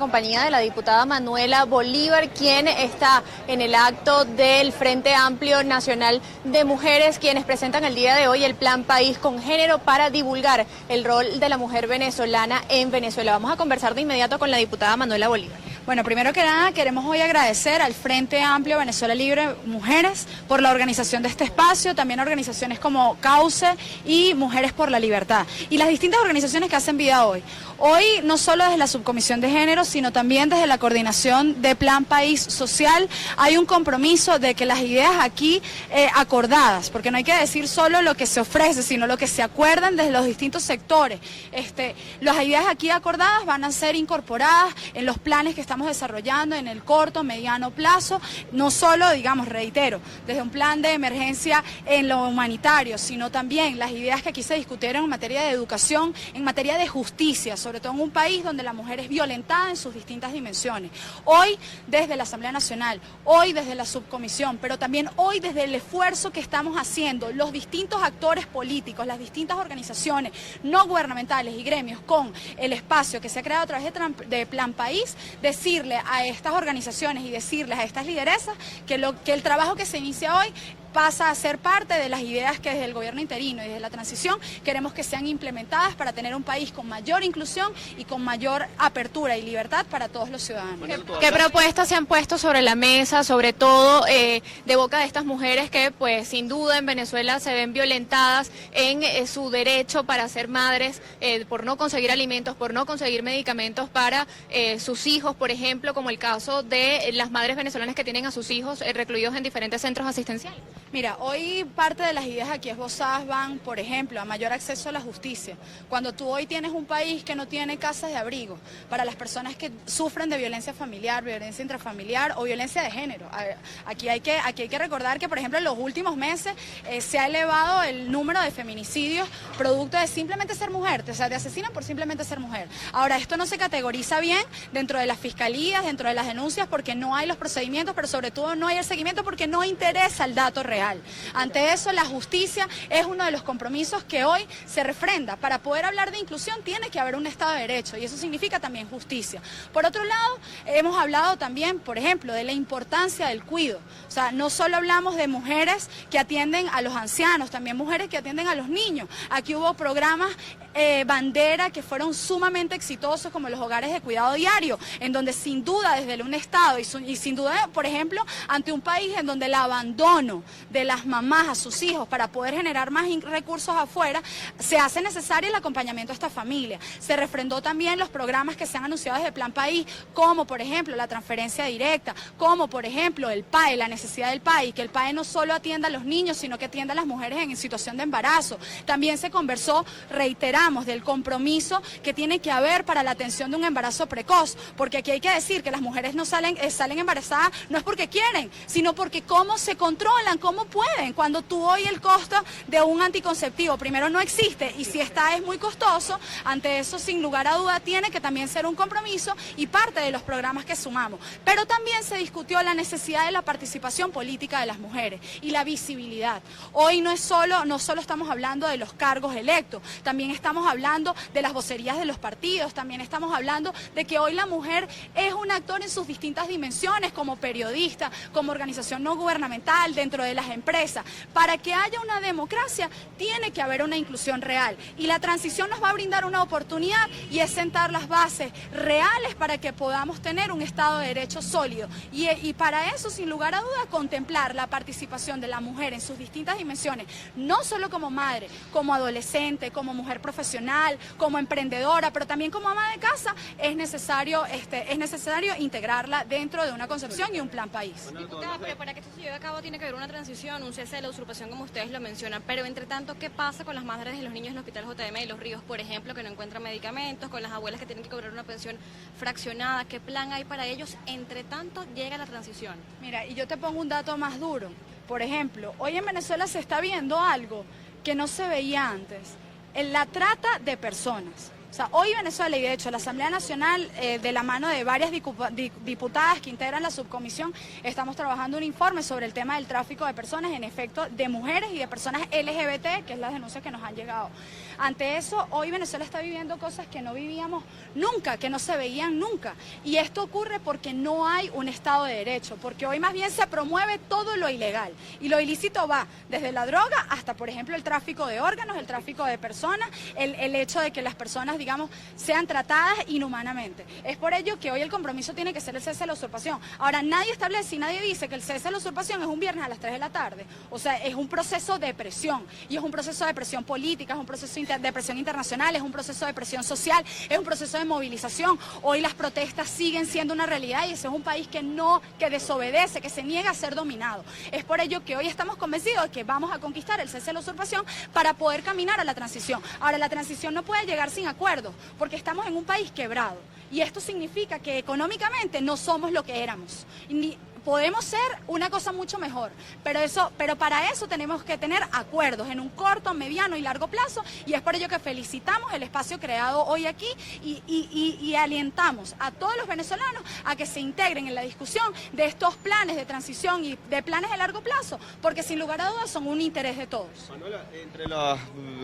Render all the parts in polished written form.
compañía de la diputada Manuela Bolívar, quien está en el acto del Frente Amplio Nacional de Mujeres, quienes presentan el día de hoy el Plan País con Género para divulgar el rol de la mujer venezolana en Venezuela. Vamos a conversar de inmediato con la diputada Manuela Bolívar. Bueno, primero que nada queremos hoy agradecer al Frente Amplio Venezuela Libre Mujeres por la organización de este espacio, también organizaciones como Cauce y Mujeres por la Libertad y las distintas organizaciones que hacen vida hoy. Hoy no solo desde la Subcomisión de Género, sino también desde la coordinación de Plan País Social hay un compromiso de que las ideas aquí acordadas, porque no hay que decir solo lo que se ofrece, sino lo que se acuerdan desde los distintos sectores. Las ideas aquí acordadas van a ser incorporadas en los planes que estamos desarrollando en el corto, mediano plazo, no solo, digamos, reitero, desde un plan de emergencia en lo humanitario, sino también las ideas que aquí se discutieron en materia de educación, en materia de justicia, sobre todo en un país donde la mujer es violentada en sus distintas dimensiones. Hoy desde la Asamblea Nacional, hoy desde la Subcomisión, pero también hoy desde el esfuerzo que estamos haciendo los distintos actores políticos, las distintas organizaciones no gubernamentales y gremios con el espacio que se ha creado a través de Plan País, decirle a estas organizaciones y decirles a estas lideresas que el trabajo que se inicia hoy pasa a ser parte de las ideas que desde el gobierno interino y desde la transición queremos que sean implementadas para tener un país con mayor inclusión y con mayor apertura y libertad para todos los ciudadanos. ¿Qué propuestas se han puesto sobre la mesa, sobre todo de boca de estas mujeres que pues sin duda en Venezuela se ven violentadas en su derecho para ser madres, por no conseguir alimentos, por no conseguir medicamentos para sus hijos, por ejemplo, como el caso de las madres venezolanas que tienen a sus hijos recluidos en diferentes centros asistenciales? Mira, hoy parte de las ideas aquí esbozadas van, por ejemplo, a mayor acceso a la justicia. Cuando tú hoy tienes un país que no tiene casas de abrigo para las personas que sufren de violencia familiar, violencia intrafamiliar o violencia de género. Aquí hay que recordar que, por ejemplo, en los últimos meses se ha elevado el número de feminicidios producto de simplemente ser mujer, o sea, te asesinan por simplemente ser mujer. Ahora, esto no se categoriza bien dentro de las fiscalías, dentro de las denuncias, porque no hay los procedimientos, pero sobre todo no hay el seguimiento porque no interesa el dato real. Ante eso, la justicia es uno de los compromisos que hoy se refrenda. Para poder hablar de inclusión tiene que haber un Estado de Derecho y eso significa también justicia. Por otro lado, hemos hablado también, por ejemplo, de la importancia del cuidado. O sea, no solo hablamos de mujeres que atienden a los ancianos, también mujeres que atienden a los niños. Aquí hubo programas bandera que fueron sumamente exitosos como los hogares de cuidado diario, en donde sin duda desde un Estado y sin duda, por ejemplo, ante un país en donde el abandono de las mamás a sus hijos para poder generar más recursos afuera, se hace necesario el acompañamiento a esta familia. Se refrendó también los programas que se han anunciado desde Plan País, como por ejemplo la transferencia directa, como por ejemplo el PAE, la necesidad del PAE, y que el PAE no solo atienda a los niños, sino que atienda a las mujeres en situación de embarazo. También se conversó, reiteramos, del compromiso que tiene que haber para la atención de un embarazo precoz, porque aquí hay que decir que las mujeres no salen embarazadas no es porque quieren, sino porque cómo se controlan, cómo pueden, cuando tú hoy el costo de un anticonceptivo primero no existe y si está es muy costoso. Ante eso, sin lugar a duda, tiene que también ser un compromiso y parte de los programas que sumamos. Pero también se discutió la necesidad de la participación política de las mujeres y la visibilidad. Hoy no solo estamos hablando de los cargos electos, también estamos hablando de las vocerías de los partidos, también estamos hablando de que hoy la mujer es un actor en sus distintas dimensiones, como periodista, como organización no gubernamental, dentro de las empresas. Para que haya una democracia tiene que haber una inclusión real y la transición nos va a brindar una oportunidad y es sentar las bases reales para que podamos tener un Estado de Derecho sólido y para eso, sin lugar a dudas, contemplar la participación de la mujer en sus distintas dimensiones, no solo como madre, como adolescente, como mujer profesional, como emprendedora, pero también como ama de casa, es necesario integrarla dentro de una concepción y un plan país. Diputada, pero para que esto se lleve a cabo tiene que haber una transición, un cese de la usurpación como ustedes lo mencionan, pero entre tanto, ¿qué pasa con las madres de los niños en el Hospital JM de Los Ríos, por ejemplo, que no encuentran medicamentos, con las abuelas que tienen que cobrar una pensión fraccionada? ¿Qué plan hay para ellos? Entre tanto, llega la transición. Mira, y yo te pongo un dato más duro. Por ejemplo, hoy en Venezuela se está viendo algo que no se veía antes, en la trata de personas. O O sea, hoy Venezuela, y de hecho la Asamblea Nacional, de la mano de varias diputadas que integran la subcomisión, estamos trabajando un informe sobre el tema del tráfico de personas, en efecto, de mujeres y de personas LGBT, que es las denuncias que nos han llegado. Ante eso, hoy Venezuela está viviendo cosas que no vivíamos nunca, que no se veían nunca. Y esto ocurre porque no hay un Estado de Derecho, porque hoy más bien se promueve todo lo ilegal. Y lo ilícito va desde la droga hasta, por ejemplo, el tráfico de órganos, el tráfico de personas, el hecho de que las personas, digamos, sean tratadas inhumanamente. Es por ello que hoy el compromiso tiene que ser el cese de la usurpación. Ahora, nadie establece y nadie dice que el cese de la usurpación es un viernes a las 3 de la tarde. O sea, es un proceso de presión, y es un proceso de presión política, es un proceso de presión internacional, es un proceso de presión social, es un proceso de movilización. Hoy las protestas siguen siendo una realidad y ese es un país que desobedece, que se niega a ser dominado. Es por ello que hoy estamos convencidos de que vamos a conquistar el cese de la usurpación para poder caminar a la transición. Ahora, la transición no puede llegar sin acuerdos, porque estamos en un país quebrado y esto significa que económicamente no somos lo que éramos. Podemos ser una cosa mucho mejor, pero para eso tenemos que tener acuerdos en un corto, mediano y largo plazo, y es por ello que felicitamos el espacio creado hoy aquí y alentamos a todos los venezolanos a que se integren en la discusión de estos planes de transición y de planes de largo plazo, porque sin lugar a dudas son un interés de todos. Manuela,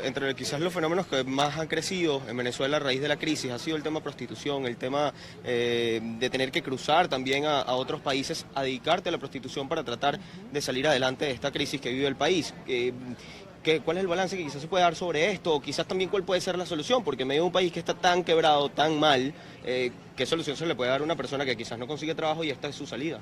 entre quizás los fenómenos que más han crecido en Venezuela a raíz de la crisis ha sido el tema prostitución, el tema de tener que cruzar también a otros países a dedicarte a la prostitución para tratar de salir adelante de esta crisis que vive el país. ¿Cuál es el balance que quizás se puede dar sobre esto? O quizás también cuál puede ser la solución, porque en medio de un país que está tan quebrado, tan mal, ¿qué solución se le puede dar a una persona que quizás no consigue trabajo y esta es su salida?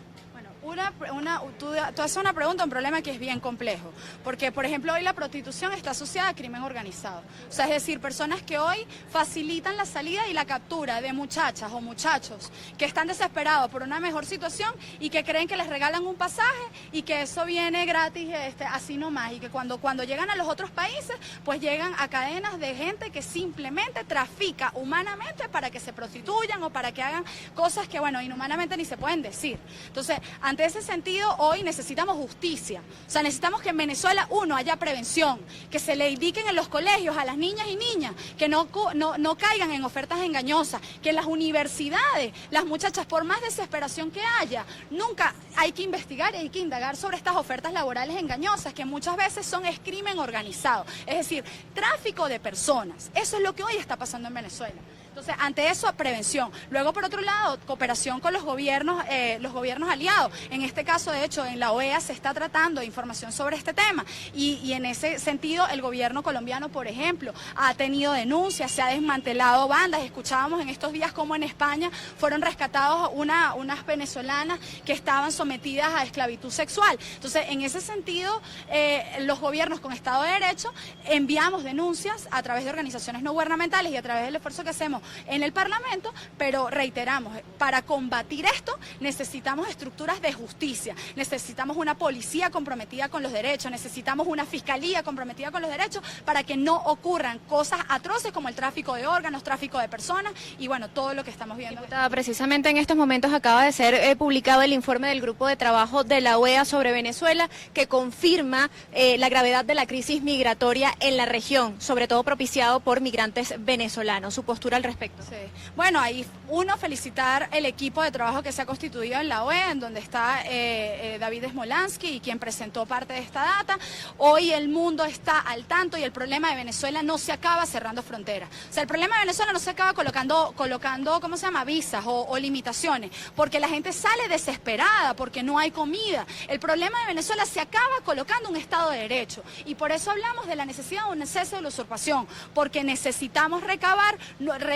Tú haces una pregunta, un problema que es bien complejo, porque por ejemplo hoy la prostitución está asociada a crimen organizado, o sea, es decir, personas que hoy facilitan la salida y la captura de muchachas o muchachos que están desesperados por una mejor situación y que creen que les regalan un pasaje y que eso viene gratis así nomás, y que cuando llegan a los otros países pues llegan a cadenas de gente que simplemente trafica humanamente para que se prostituyan o para que hagan cosas que, bueno, inhumanamente ni se pueden decir. Entonces, ante ese sentido, hoy necesitamos justicia. O sea, necesitamos que en Venezuela, haya prevención, que se le indiquen en los colegios a las niñas y niñas que no caigan en ofertas engañosas, que en las universidades, las muchachas, por más desesperación que haya, nunca hay que investigar y hay que indagar sobre estas ofertas laborales engañosas, que muchas veces son crimen organizado, es decir, tráfico de personas. Eso es lo que hoy está pasando en Venezuela. Entonces, ante eso, prevención. Luego, por otro lado, cooperación con los gobiernos aliados. En este caso, de hecho, en la OEA se está tratando información sobre este tema y en ese sentido, el gobierno colombiano, por ejemplo, ha tenido denuncias, se ha desmantelado bandas. Escuchábamos en estos días cómo en España fueron rescatados unas venezolanas que estaban sometidas a esclavitud sexual. Entonces, en ese sentido, los gobiernos con Estado de Derecho enviamos denuncias a través de organizaciones no gubernamentales y a través del esfuerzo que hacemos en el Parlamento, pero reiteramos, para combatir esto necesitamos estructuras de justicia, necesitamos una policía comprometida con los derechos, necesitamos una fiscalía comprometida con los derechos para que no ocurran cosas atroces como el tráfico de órganos, tráfico de personas y bueno, todo lo que estamos viendo. Diputada, precisamente en estos momentos acaba de ser publicado el informe del Grupo de Trabajo de la OEA sobre Venezuela que confirma la gravedad de la crisis migratoria en la región, sobre todo propiciado por migrantes venezolanos. Su postura al respecto. Sí. Bueno, ahí felicitar el equipo de trabajo que se ha constituido en la OEA, en donde está David Smolansky y quien presentó parte de esta data. Hoy el mundo está al tanto y el problema de Venezuela no se acaba cerrando fronteras. O sea, el problema de Venezuela no se acaba colocando ¿cómo se llama? Visas o limitaciones, porque la gente sale desesperada, porque no hay comida. El problema de Venezuela se acaba colocando un Estado de Derecho y por eso hablamos de la necesidad de un cese de la usurpación, porque necesitamos recabar,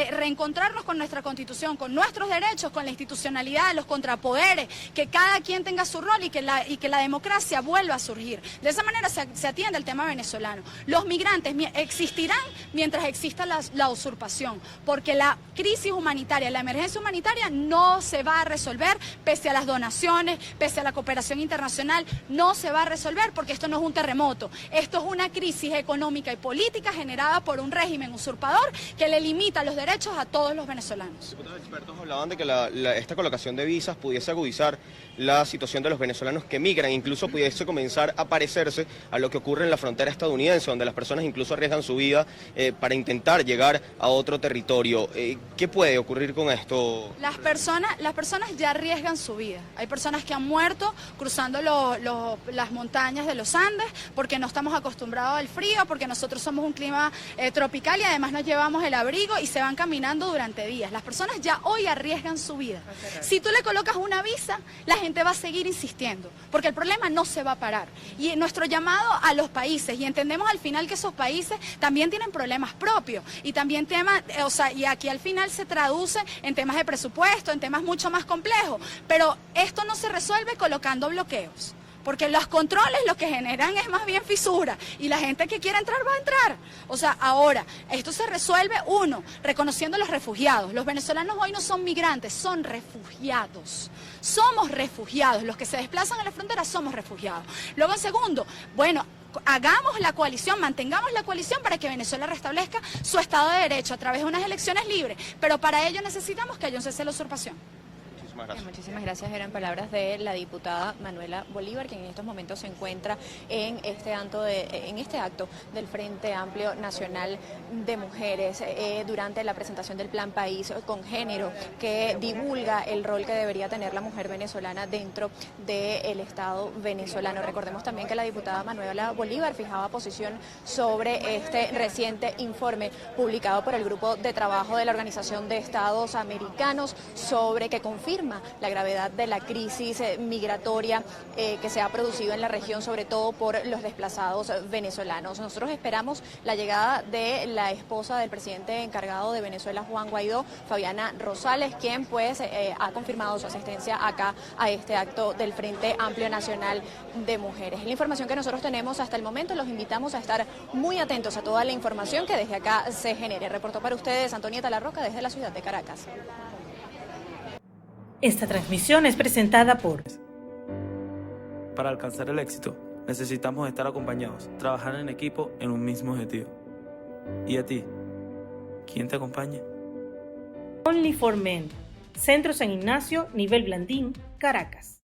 reencontrarnos con nuestra Constitución, con nuestros derechos, con la institucionalidad, los contrapoderes, que cada quien tenga su rol y que la democracia vuelva a surgir. De esa manera se atiende el tema venezolano. Los migrantes existirán mientras exista la usurpación, porque la crisis humanitaria, la emergencia humanitaria no se va a resolver pese a las donaciones, pese a la cooperación internacional, no se va a resolver porque esto no es un terremoto, esto es una crisis económica y política generada por un régimen usurpador que le limita los derechos derechos a todos los venezolanos. Diputados expertos hablaban de que esta colocación de visas pudiese agudizar la situación de los venezolanos que migran, incluso pudiese comenzar a parecerse a lo que ocurre en la frontera estadounidense, donde las personas incluso arriesgan su vida para intentar llegar a otro territorio. ¿Qué puede ocurrir con esto? Las personas ya arriesgan su vida. Hay personas que han muerto cruzando las montañas de los Andes porque no estamos acostumbrados al frío, porque nosotros somos un clima tropical y además nos llevamos el abrigo y se van caminando durante días. Las personas ya hoy arriesgan su vida. Si tú le colocas una visa, la gente va a seguir insistiendo, porque el problema no se va a parar. Y nuestro llamado a los países, y entendemos al final que esos países también tienen problemas propios, y también temas, y aquí al final se traduce en temas de presupuesto, en temas mucho más complejos, pero esto no se resuelve colocando bloqueos. Porque los controles lo que generan es más bien fisura y la gente que quiera entrar va a entrar. O sea, ahora, esto se resuelve, uno, reconociendo a los refugiados. Los venezolanos hoy no son migrantes, son refugiados. Somos refugiados, los que se desplazan en la frontera somos refugiados. Luego, en segundo, bueno, hagamos la coalición, mantengamos la coalición para que Venezuela restablezca su Estado de Derecho a través de unas elecciones libres, pero para ello necesitamos que haya un cese de la usurpación. Muchísimas gracias. Eran palabras de la diputada Manuela Bolívar, quien en estos momentos se encuentra en este acto del Frente Amplio Nacional de Mujeres durante la presentación del Plan País con Género, que divulga el rol que debería tener la mujer venezolana dentro del Estado venezolano. Recordemos también que la diputada Manuela Bolívar fijaba posición sobre este reciente informe publicado por el Grupo de Trabajo de la Organización de Estados Americanos sobre que confirma la gravedad de la crisis migratoria que se ha producido en la región, sobre todo por los desplazados venezolanos. Nosotros esperamos la llegada de la esposa del presidente encargado de Venezuela, Juan Guaidó, Fabiana Rosales, quien pues ha confirmado su asistencia acá a este acto del Frente Amplio Nacional de Mujeres. La información que nosotros tenemos hasta el momento, los invitamos a estar muy atentos a toda la información que desde acá se genere. Reportó para ustedes Antonieta Larroca desde la ciudad de Caracas. Esta transmisión es presentada por... Para alcanzar el éxito, necesitamos estar acompañados, trabajar en equipo en un mismo objetivo. ¿Y a ti? ¿Quién te acompaña? Only for Men, Centro San Ignacio, Nivel Blandín, Caracas.